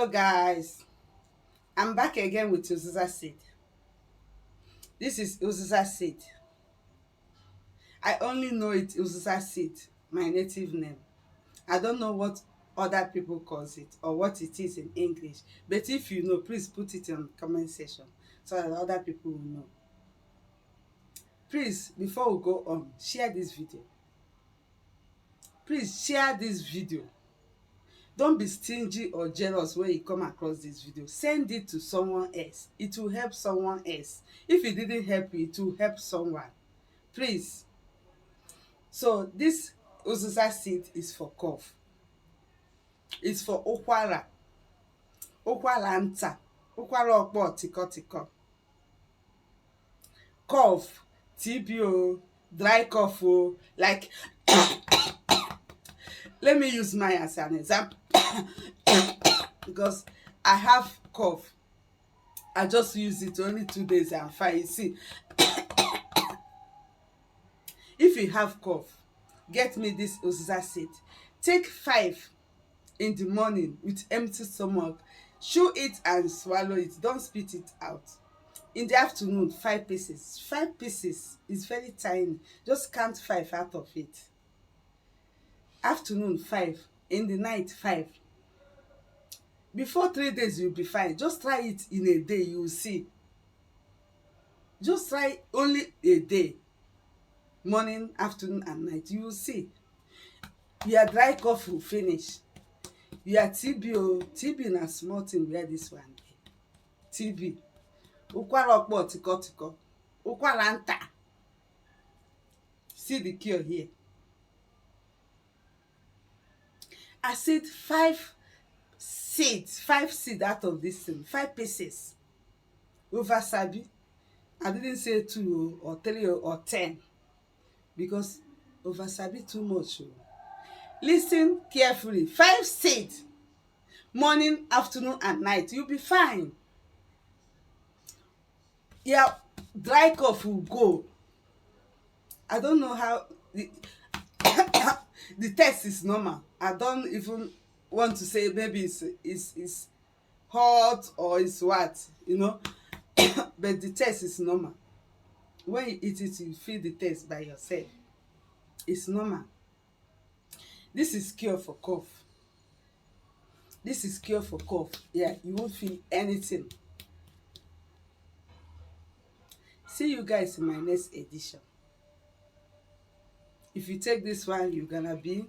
Hello guys, I'm back again with Uziza seed. This is Uziza seed. I only know it Uziza seed, my native name. I don't know what other people calls it or what it is in English. But if you know, please put it in the comment section so that other people will know. Please, before we go on, share this video. Please share this video. Don't be stingy or jealous when you come across this video. Send it to someone else. It will help someone else. If it didn't help you, it will help someone. Please. So this uziza seed is for cough. It's for ụkwara. Ụkwara nta. Ụkwara ọkpọ tiko tiko. Cough. TB, dry cough. Like, let me use mine as an example. Because I have cough. I just use it only 2 days and fine. You see, if you have cough, get me this uziza seed. Take 5 in the morning with empty stomach. Chew it and swallow it. Don't spit it out. In the afternoon, 5 pieces. 5 pieces is very tiny. Just count 5 out of it. Afternoon, 5. In the night, 5. Before 3 days, you'll be fine. Just try it in a day, you will see. Just try only a day. Morning, afternoon, and night. You will see. Your dry cough will finish. Your TB na small thing where this one dey. TB. Ụkwara ọkpọ tiko tiko. Ụkwara nta. See the cure here. I said 5 seeds. 5 seeds out of this thing. 5 pieces. Over sabi. I didn't say 2 or 3 or 10. Because over sabi too much. Listen carefully. 5 seeds. Morning, afternoon, and night. You'll be fine. Your dry cough will go. I don't know how the test is normal. I don't even want to say maybe it's hot or it's what, you know. But the test is normal. When you eat it, you feel the taste by yourself. It's normal. This is cure for cough. This is cure for cough. Yeah, you won't feel anything. See you guys in my next edition. If you take this one, you're gonna be